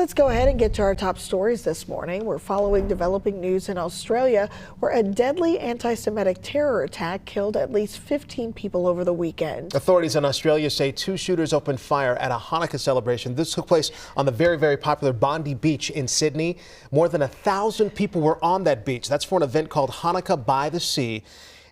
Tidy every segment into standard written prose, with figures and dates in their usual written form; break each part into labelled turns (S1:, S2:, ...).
S1: Let's go ahead and get to our top stories this morning. We're following developing news in Australia where a deadly anti-Semitic terror attack killed at least 15 people over the weekend.
S2: Authorities in Australia say 2 shooters opened fire at a Hanukkah celebration. This took place on the very popular Bondi Beach in Sydney. More than 1,000 people were on that beach. That's for an event called Hanukkah by the Sea.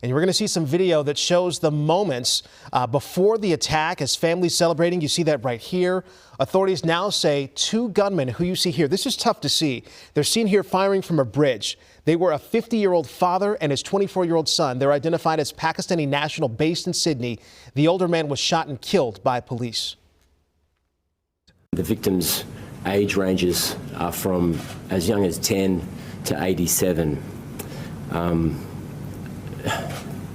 S2: And we're going to see some video that shows the moments before the attack as families celebrating. You see that right here. Authorities now say 2 gunmen who you see here. This is tough to see. They're seen here firing from a bridge. They were a 50-year-old father and his 24-year-old son. They're identified as Pakistani national based in Sydney. The older man was shot and killed by police.
S3: The victims' age ranges are from as young as 10 to 87.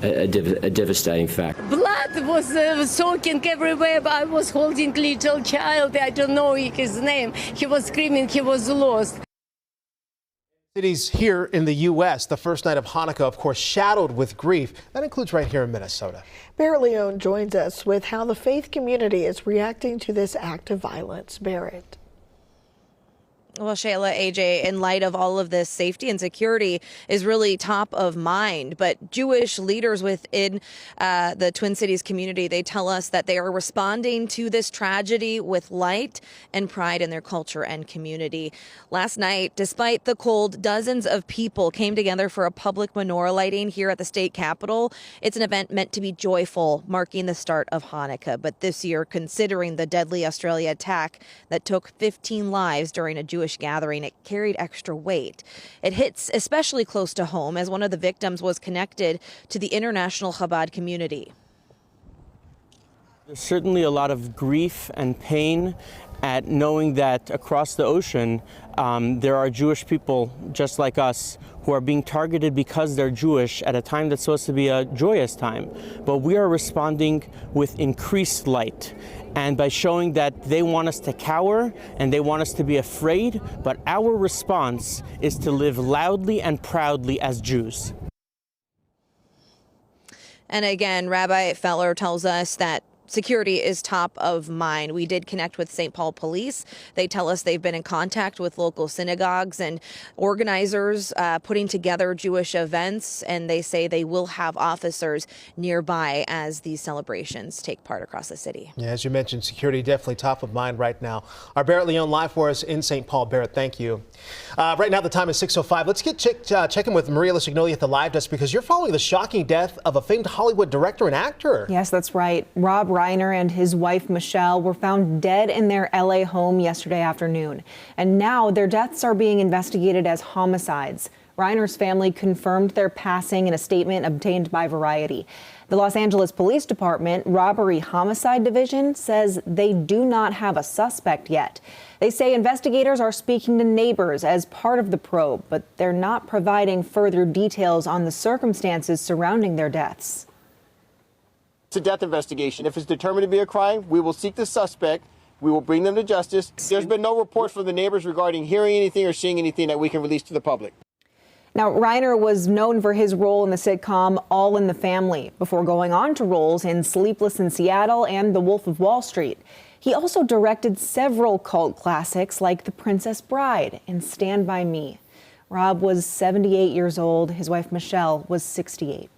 S3: A devastating fact.
S4: Blood was soaking everywhere. I was holding little child. I don't know his name. He was screaming. He was lost.
S2: Cities here in the U.S., the first night of Hanukkah, of course, shadowed with grief. That includes right here in Minnesota.
S1: Barrett Leone joins us with how the faith community is reacting to this act of violence. Barrett.
S5: Well, Shayla, AJ, in light of all of this, safety and security is really top of mind. But Jewish leaders within the Twin Cities community, they tell us that they are responding to this tragedy with light and pride in their culture and community. Last night, despite the cold, dozens of people came together for a public menorah lighting here at the state capitol. It's an event meant to be joyful, marking the start of Hanukkah. But this year, considering the deadly Australia attack that took 15 lives during a Jewish gathering, it carried extra weight. It hits especially close to home as one of the victims was connected to the international Chabad community.
S6: There's certainly a lot of grief and pain at knowing that across the ocean there are Jewish people just like us who are being targeted because they're Jewish at a time that's supposed to be a joyous time. But we are responding with increased light. And by showing that they want us to cower and they want us to be afraid, but our response is to live loudly and proudly as Jews.
S5: And again, Rabbi Feller tells us that security is top of mind. We did connect with St. Paul Police. They tell us they've been in contact with local synagogues and organizers putting together Jewish events, and they say they will have officers nearby as these celebrations take part across the city. Yeah,
S2: as you mentioned, security definitely top of mind right now. Our Barrett Leone live for us in St. Paul. Barrett, thank you. Right now the time is 6:05. Let's get checking with Maria Lesignoli at the live desk because you're following the shocking death of a famed Hollywood director and actor.
S7: Yes, that's right. Rob Reiner and his wife Michelle were found dead in their LA home yesterday afternoon. And now their deaths are being investigated as homicides. Reiner's family confirmed their passing in a statement obtained by Variety. The Los Angeles Police Department Robbery Homicide Division says they do not have a suspect yet. They say investigators are speaking to neighbors as part of the probe, but they're not providing further details on the circumstances surrounding their deaths.
S8: It's a death investigation. If it's determined to be a crime, we will seek the suspect. We will bring them to justice. There's been no reports from the neighbors regarding hearing anything or seeing anything that we can release to the public.
S7: Now, Reiner was known for his role in the sitcom All in the Family before going on to roles in Sleepless in Seattle and The Wolf of Wall Street. He also directed several cult classics like The Princess Bride and Stand By Me. Rob was 78 years old. His wife Michelle was 68.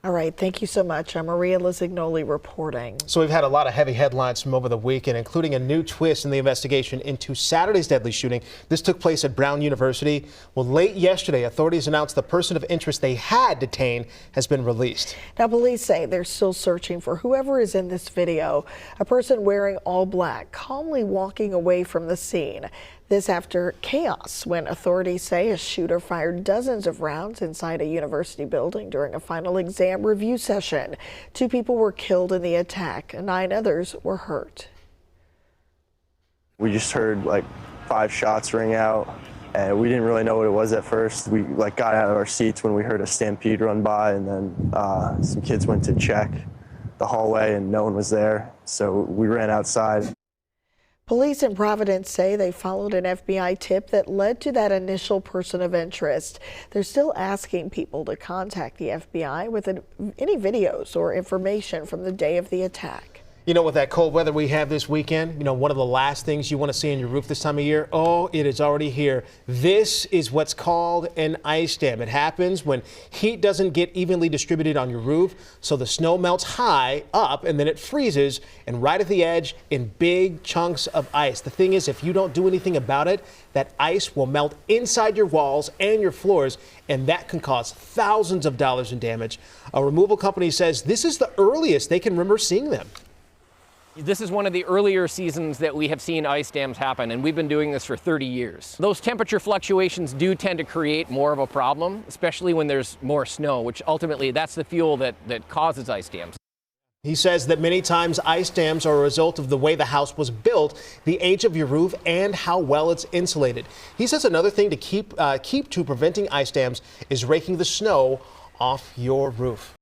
S1: All right, thank you so much. I'm Maria Lesignoli reporting.
S2: So we've had a lot of heavy headlines from over the weekend, including a new twist in the investigation into Saturday's deadly shooting. This took place at Brown University. Well, late yesterday, authorities announced the person of interest they had detained has been released.
S1: Now, police say they're still searching for whoever is in this video, a person wearing all black, calmly walking away from the scene. This after chaos when authorities say a shooter fired dozens of rounds inside a university building during a final exam review session. 2 people were killed in the attack, and 9 others were hurt.
S9: We just heard like 5 shots ring out, and we didn't really know what it was at first. We got out of our seats when we heard a stampede run by, and then some kids went to check the hallway and no one was there, so we ran outside.
S1: Police in Providence say they followed an FBI tip that led to that initial person of interest. They're still asking people to contact the FBI with any videos or information from the day of the attack.
S2: You know, with that cold weather we have this weekend, you know, one of the last things you want to see on your roof this time of year, oh, it is already here. This is what's called an ice dam. It happens when heat doesn't get evenly distributed on your roof, so the snow melts high up and then it freezes, and right at the edge in big chunks of ice. The thing is, if you don't do anything about it, that ice will melt inside your walls and your floors, and that can cause thousands of dollars in damage. A removal company says this is the earliest they can remember seeing them.
S10: This is one of the earlier seasons that we have seen ice dams happen, and we've been doing this for 30 years. Those temperature fluctuations do tend to create more of a problem, especially when there's more snow, which ultimately that's the fuel that causes ice dams.
S2: He says that many times ice dams are a result of the way the house was built, the age of your roof, and how well it's insulated. He says another thing to keep to preventing ice dams is raking the snow off your roof.